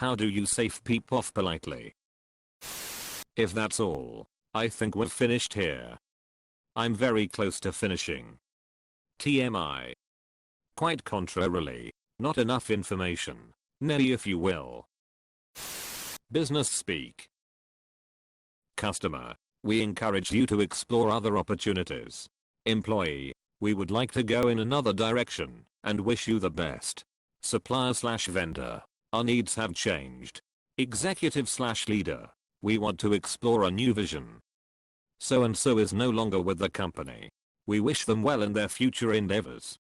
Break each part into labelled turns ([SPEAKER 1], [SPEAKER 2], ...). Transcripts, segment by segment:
[SPEAKER 1] How do you safe peep off politely? If that's all, I think we're finished here. I'm very close to finishing. TMI. Quite contrarily, not enough information, nay if you will. Business speak. Customer, we encourage you to explore other opportunities. Employee, we would like to go in another direction and wish you the best. Supplier/vendor, our needs have changed. Executive/leader, we want to explore a new vision. So and so is no longer with the company. We wish them well in their future endeavors.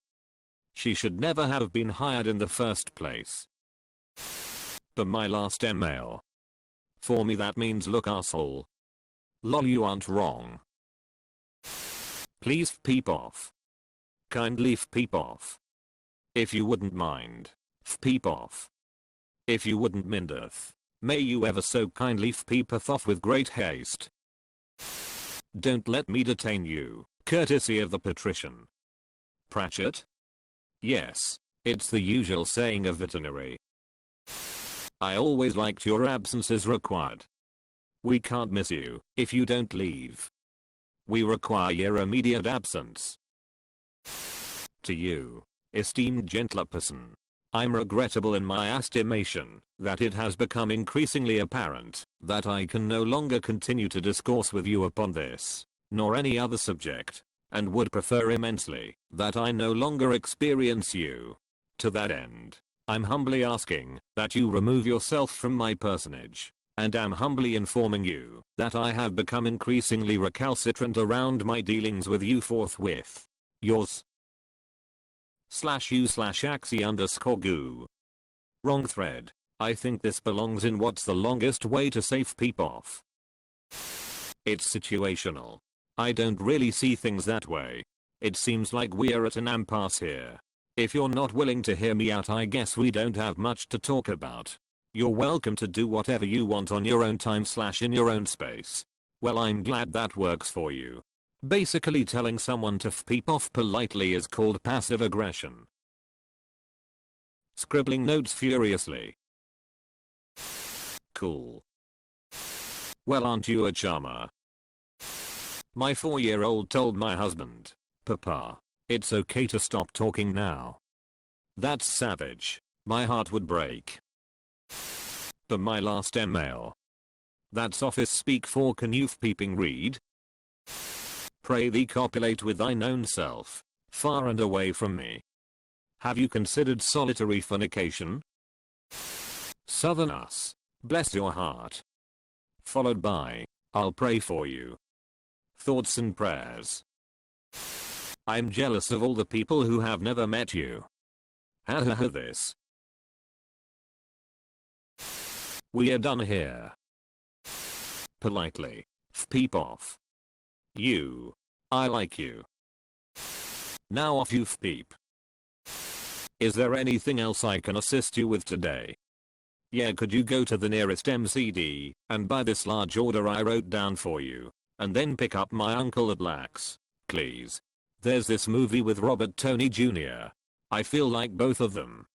[SPEAKER 1] She should never have been hired in the first place. But my last email. For me that means look arsehole. Lol, you aren't wrong. Please peep off. Kindly peep off. If you wouldn't mind. Peep off. If you wouldn't mindeth, may you ever so kindly peepeth off with great haste. Don't let me detain you, courtesy of the patrician. Pratchett? Yes, it's the usual saying of veterinary. I always liked your absence is required. We can't miss you if you don't leave. We require your immediate absence. To you, esteemed gentler person, I'm regrettable in my estimation that it has become increasingly apparent that I can no longer continue to discourse with you upon this, nor any other subject, and would prefer immensely that I no longer experience you. To that end, I'm humbly asking that you remove yourself from my personage, and am humbly informing you that I have become increasingly recalcitrant around my dealings with you forthwith. Yours /u/axie_goo. Wrong thread. I think this belongs in what's the longest way to safe peep off. It's situational. I don't really see things that way. It seems like we're at an impasse here. If you're not willing to hear me out, I guess we don't have much to talk about. You're welcome to do whatever you want on your own time / in your own space. Well, I'm glad that works for you. Basically telling someone to peep off politely is called passive aggression. Scribbling notes furiously. Cool. Well, aren't you a charmer? My 4-year-old told my husband, Papa, it's okay to stop talking now. That's savage. My heart would break. But my last email. That's office speak for can you peeping read? Pray thee copulate with thine own self, far and away from me. Have you considered solitary fornication? Southern us, bless your heart. Followed by, I'll pray for you. Thoughts and prayers. I'm jealous of all the people who have never met you. Ha ha ha this. We are done here. Politely. Peep off. You. I like you. Now off you peep. Is there anything else I can assist you with today? Yeah, could you go to the nearest MCD and buy this large order I wrote down for you, and then pick up my uncle at Lax, please. There's this movie with Robert Downey Jr. I feel like both of them.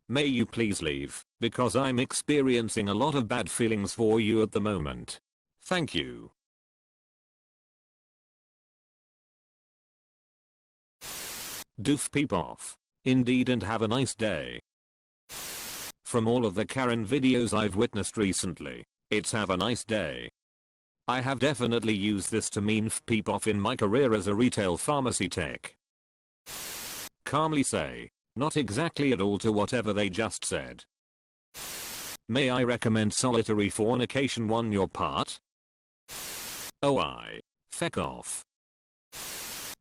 [SPEAKER 1] May you please leave, because I'm experiencing a lot of bad feelings for you at the moment. Thank you. Doof peep off. Indeed, and have a nice day. From all of the Karen videos I've witnessed recently, it's have a nice day. I have definitely used this to mean peep off in my career as a retail pharmacy tech. Calmly say, not exactly at all to whatever they just said. May I recommend solitary fornication on your part? Oh, I. Feck off.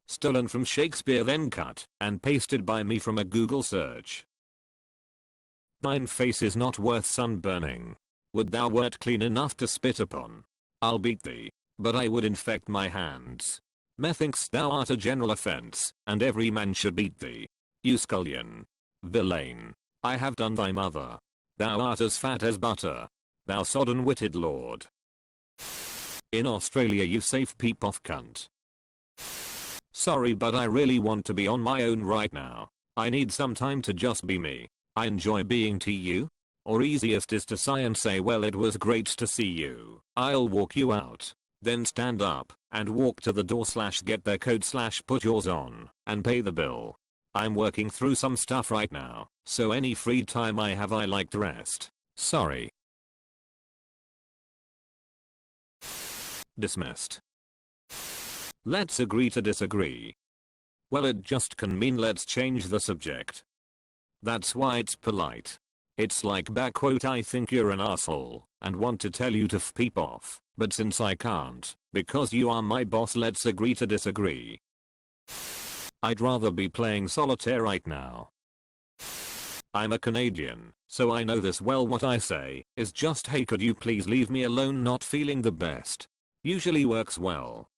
[SPEAKER 1] Stolen from Shakespeare, then cut and pasted by me from a Google search. Thine face is not worth sunburning. Would thou wert clean enough to spit upon? I'll beat thee, but I would infect my hands. Methinks thou art a general offence, and every man should beat thee. You scullion. Villain. I have done thy mother. Thou art as fat as butter. Thou sodden-witted lord. In Australia you safe peep off cunt. Sorry, but I really want to be on my own right now. I need some time to just be me. I enjoy being to you. Or easiest is to sigh and say well it was great to see you. I'll walk you out. Then stand up and walk to the door / get their coat / put yours on and pay the bill. I'm working through some stuff right now, so any free time I have I like to rest. Sorry. Dismissed. Let's agree to disagree. Well, it just can mean let's change the subject. That's why it's polite. It's like I think you're an asshole and want to tell you to peep off, but since I can't, because you are my boss, let's agree to disagree. I'd rather be playing solitaire right now. I'm a Canadian, so I know this well. What I say is just hey could you please leave me alone, not feeling the best. Usually works well.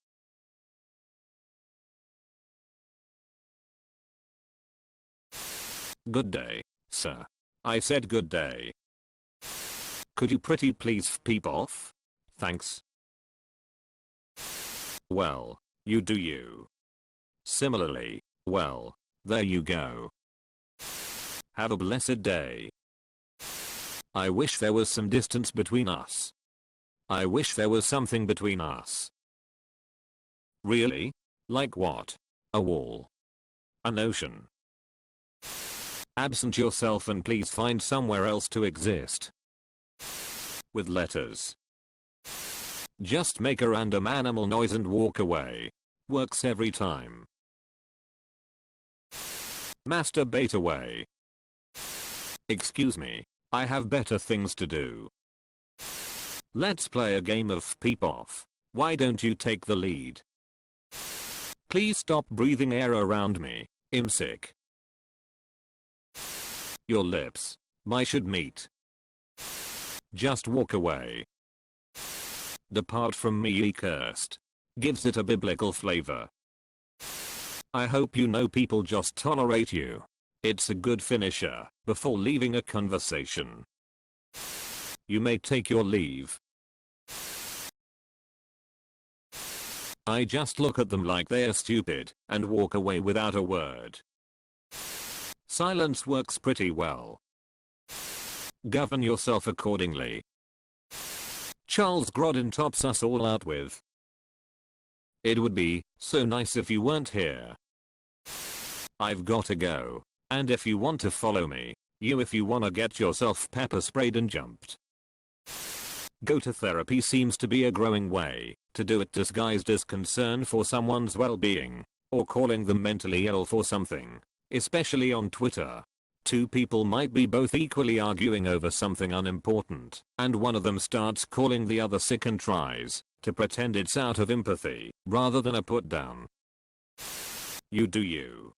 [SPEAKER 1] Good day, sir. I said good day. Could you pretty please peep off? Thanks. Well, you do you. Similarly, well, there you go. Have a blessed day. I wish there was some distance between us. I wish there was something between us. Really? Like what? A wall? An ocean? Absent yourself and please find somewhere else to exist. With letters. Just make a random animal noise and walk away. Works every time. Masturbate away. Excuse me, I have better things to do. Let's play a game of peep off. Why don't you take the lead? Please stop breathing air around me. I'm sick. Your lips. I should meet. Just walk away. Depart from me, ye cursed. Gives it a biblical flavor. I hope you know people just tolerate you. It's a good finisher before leaving a conversation. You may take your leave. I just look at them like they're stupid and walk away without a word. Silence works pretty well. Govern yourself accordingly. Charles Grodin tops us all out with. It would be so nice if you weren't here. I've gotta go. And if you want to follow me, if you wanna get yourself pepper sprayed and jumped. Go to therapy seems to be a growing way to do it, disguised as concern for someone's well-being, or calling them mentally ill for something, especially on Twitter. Two people might be both equally arguing over something unimportant, and one of them starts calling the other sick and tries to pretend it's out of empathy rather than a put down. You do you.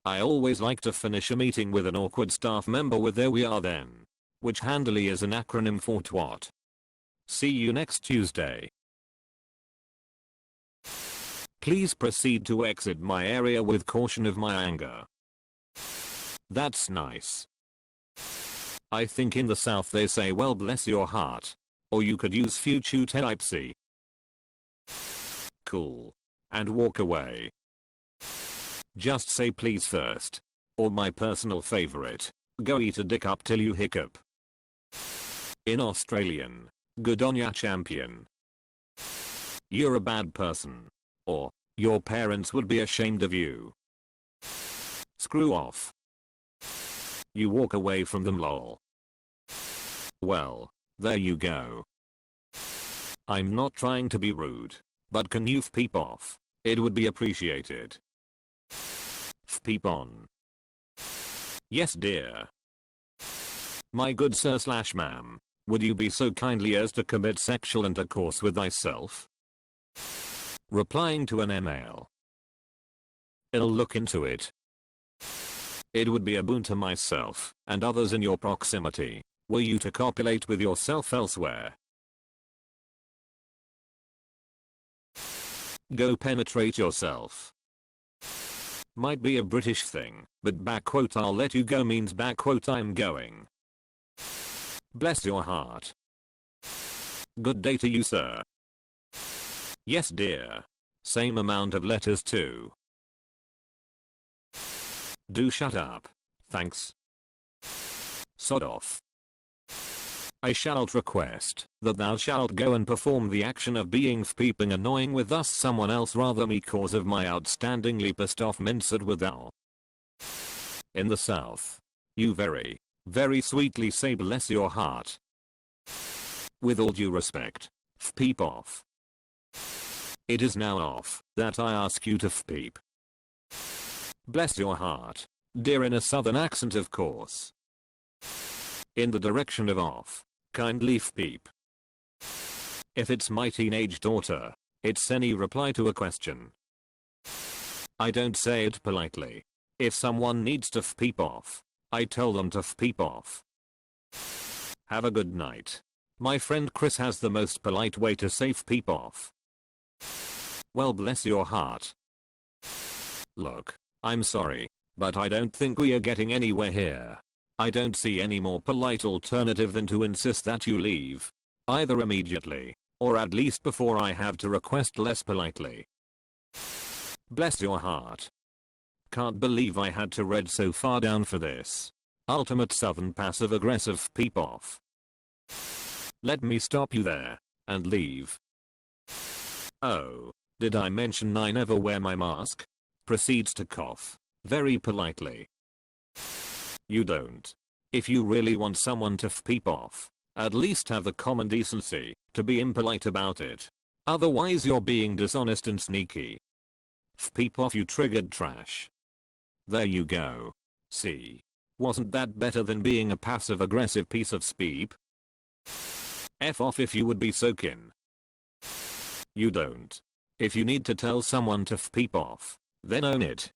[SPEAKER 1] I always like to finish a meeting with an awkward staff member with "there we are then," which handily is an acronym for twat. See you next Tuesday. Please proceed to exit my area with caution of my anger. That's nice. I think in the South they say well bless your heart. Or you could use future type C. Cool. And walk away. Just say please first. Or my personal favorite. Go eat a dick up till you hiccup. In Australian. Good on ya champion. You're a bad person. Or, your parents would be ashamed of you. Screw off. You walk away from them lol. Well, there you go. I'm not trying to be rude, but can you peep off? It would be appreciated. Peep on. Yes dear. My good sir / ma'am, would you be so kindly as to commit sexual intercourse with thyself? Replying to an email. I'll look into it. It would be a boon to myself and others in your proximity were you to copulate with yourself elsewhere. Go penetrate yourself. Might be a British thing, but "I'll let you go" means "I'm going." Bless your heart. Good day to you, sir. Yes dear. Same amount of letters too. Do shut up. Thanks. Sod off. I shalt request that thou shalt go and perform the action of being peeping annoying with thus someone else rather me cause of my outstandingly pissed off minced with thou. In the south. You very, very sweetly say bless your heart. With all due respect. Peep off. It is now off that I ask you to peep. Bless your heart. Dear, in a southern accent of course. In the direction of off. Kindly peep. If it's my teenage daughter, it's any reply to a question. I don't say it politely. If someone needs to peep off, I tell them to peep off. Have a good night. My friend Chris has the most polite way to say peep off. Well, bless your heart. Look, I'm sorry, but I don't think we are getting anywhere here. I don't see any more polite alternative than to insist that you leave. Either immediately, or at least before I have to request less politely. Bless your heart. Can't believe I had to read so far down for this. Ultimate southern passive aggressive peep off. Let me stop you there, and leave. Oh, did I mention I never wear my mask? Proceeds to cough, very politely. You don't. If you really want someone to peep off, at least have the common decency to be impolite about it. Otherwise you're being dishonest and sneaky. Peep off, you triggered trash. There you go. See? Wasn't that better than being a passive aggressive piece of speep? F off if you would be so kin. You don't. If you need to tell someone to peep off, then own it.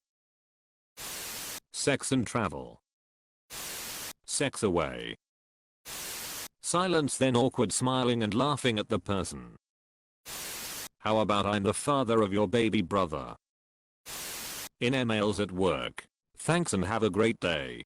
[SPEAKER 1] Sex and travel. Sex away. Silence, then awkward smiling and laughing at the person. How about I'm the father of your baby brother? In emails at work. Thanks and have a great day.